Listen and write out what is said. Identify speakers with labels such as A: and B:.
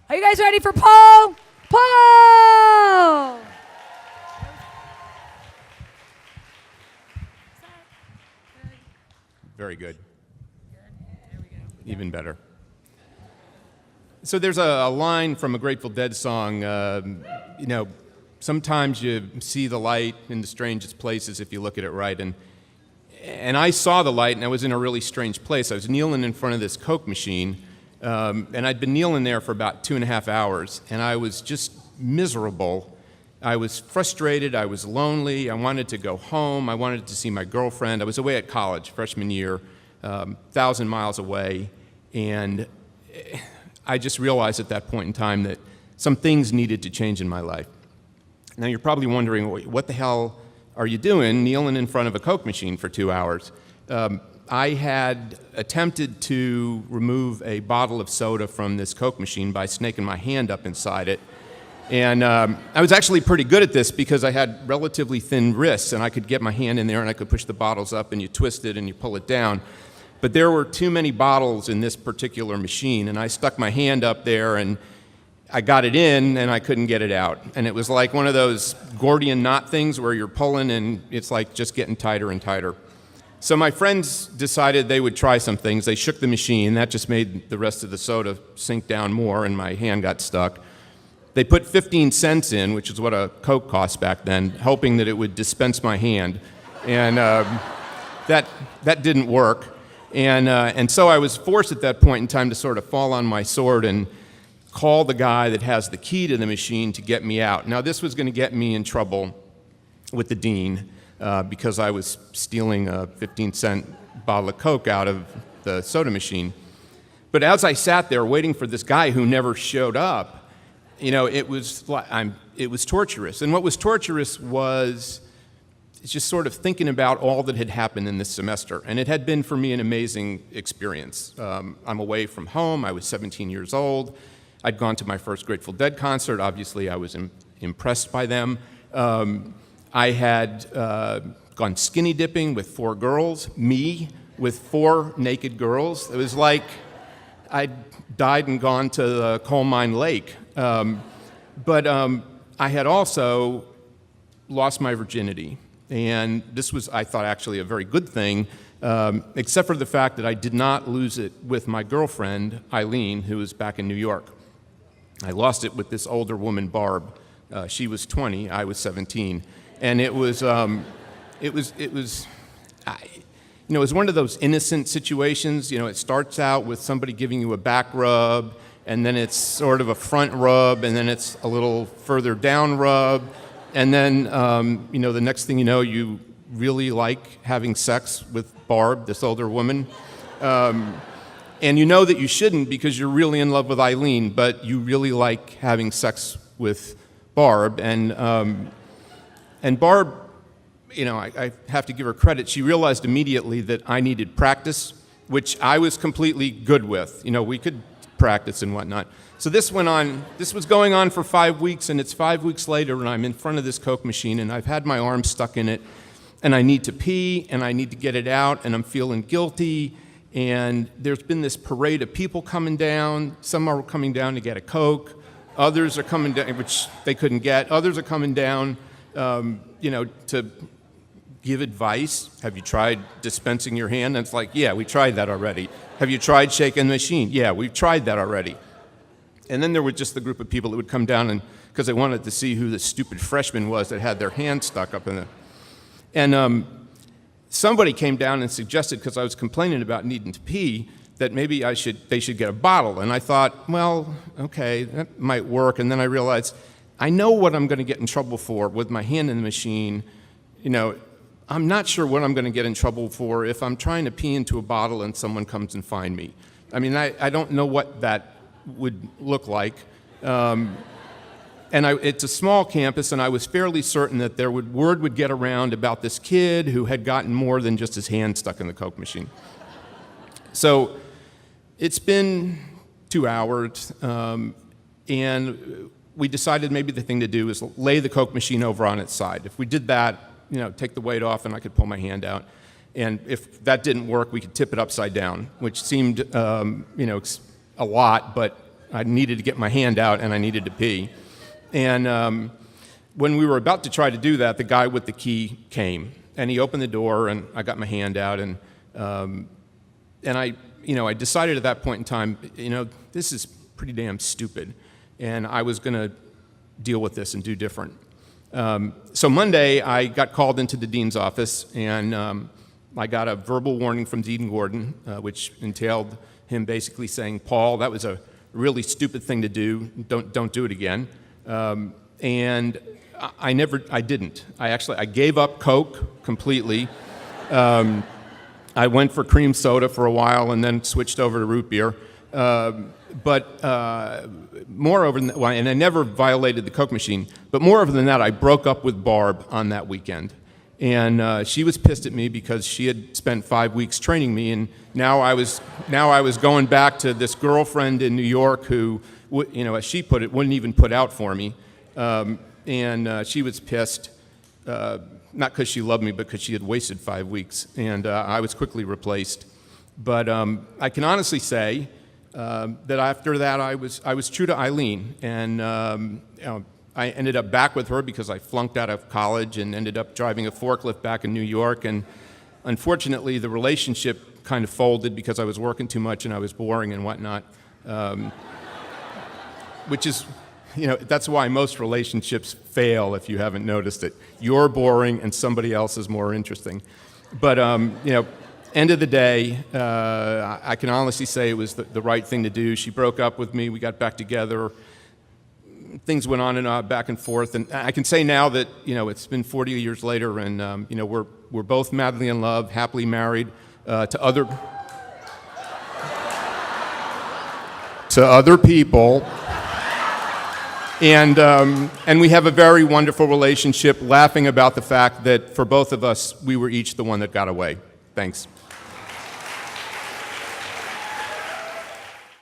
A: Are you guys ready for Paul? Paul!
B: Very good. Even better. So there's a line from a Grateful Dead song, sometimes you see the light in the strangest places if you look at it right. And I saw the light, and I was in a really strange place. I was kneeling in front of this Coke machine, and I'd been kneeling there for about 2.5 hours, and I was just miserable. I was frustrated. I was lonely. I wanted to go home. I wanted to see my girlfriend. I was away at college, freshman year, 1,000 miles away, and I just realized at that point in time that some things needed to change in my life. Now, you're probably wondering, what the hell are you doing kneeling in front of a Coke machine for 2 hours? I had attempted to remove a bottle of soda from this Coke machine by snaking my hand up inside it. And I was actually pretty good at this because I had relatively thin wrists, and I could get my hand in there and I could push the bottles up, and you twist it and you pull it down. But there were too many bottles in this particular machine, and I stuck my hand up there and I got it in and I couldn't get it out. And it was like one of those Gordian knot things where you're pulling and it's like just getting tighter and tighter. So my friends decided they would try some things. They shook the machine. That just made the rest of the soda sink down more, and my hand got stuck. They put 15 cents in, which is what a Coke cost back then, hoping that it would dispense my hand. And that didn't work. And so I was forced at that point in time to sort of fall on my sword and call the guy that has the key to the machine to get me out. Now, this was going to get me in trouble with the dean because I was stealing a 15-cent bottle of Coke out of the soda machine. But as I sat there waiting for this guy who never showed up, it was torturous. And what was torturous was just sort of thinking about all that had happened in this semester. And it had been for me an amazing experience. I'm away from home. I was 17 years old. I'd gone to my first Grateful Dead concert. Obviously, I was impressed by them. I had gone skinny dipping with 4 girls, me with 4 naked girls. It was like I'd died and gone to the coal mine lake. But I had also lost my virginity. And this was, I thought, actually a very good thing, except for the fact that I did not lose it with my girlfriend, Eileen, who was back in New York. I lost it with this older woman, Barb. She was 20, I was 17. And it was one of those innocent situations. It starts out with somebody giving you a back rub, and then it's sort of a front rub, and then it's a little further down rub. And then, the next thing you know, you really like having sex with Barb, this older woman. And you know that you shouldn't because you're really in love with Eileen, but you really like having sex with Barb. And Barb, I have to give her credit. She realized immediately that I needed practice, which I was completely good with. We could practice and whatnot. So this was going on for 5 weeks, and it's 5 weeks later, and I'm in front of this Coke machine, and I've had my arm stuck in it, and I need to pee, and I need to get it out, and I'm feeling guilty, and there's been this parade of people coming down. Some are coming down to get a Coke. Others are coming down, which they couldn't get. Others are coming down, to give advice. Have you tried dispensing your hand? And it's like, yeah, we tried that already. Have you tried shaking the machine? Yeah, we've tried that already. And then there was just the group of people that would come down because they wanted to see who the stupid freshman was that had their hand stuck up in it. And somebody came down and suggested, because I was complaining about needing to pee, that maybe they should get a bottle. And I thought, well, okay, that might work. And then I realized, I know what I'm going to get in trouble for with my hand in the machine. I'm not sure what I'm going to get in trouble for if I'm trying to pee into a bottle and someone comes and finds me. I mean, I don't know what that would look like. It's a small campus, and I was fairly certain that word would get around about this kid who had gotten more than just his hand stuck in the Coke machine. So it's been 2 hours, and we decided maybe the thing to do is lay the Coke machine over on its side. If we did that, take the weight off, and I could pull my hand out. And if that didn't work, we could tip it upside down, which seemed, a lot, but I needed to get my hand out and I needed to pee. And when we were about to try to do that, the guy with the key came, and he opened the door, and I got my hand out, and I decided at that point in time, this is pretty damn stupid, and I was going to deal with this and do different. So Monday, I got called into the dean's office, and I got a verbal warning from Dean Gordon, which entailed him basically saying, "Paul, that was a really stupid thing to do. Don't do it again." And I didn't. I gave up Coke completely. I went for cream soda for a while and then switched over to root beer. But moreover, and I never violated the Coke machine, but moreover than that, I broke up with Barb on that weekend. And she was pissed at me because she had spent 5 weeks training me, and now I was going back to this girlfriend in New York who, as she put it, wouldn't even put out for me. And she was pissed, not because she loved me, but because she had wasted 5 weeks, and I was quickly replaced. But I can honestly say that after that, I was true to Eileen, and I ended up back with her because I flunked out of college and ended up driving a forklift back in New York. And unfortunately, the relationship kind of folded because I was working too much and I was boring and whatnot, which is, that's why most relationships fail if you haven't noticed it. You're boring and somebody else is more interesting. But, end of the day, I can honestly say it was the right thing to do. She broke up with me. We got back together. Things went on and back and forth, and I can say now that it's been 40 years later, and we're both madly in love, happily married to other people, and we have a very wonderful relationship, laughing about the fact that for both of us, we were each the one that got away. Thanks.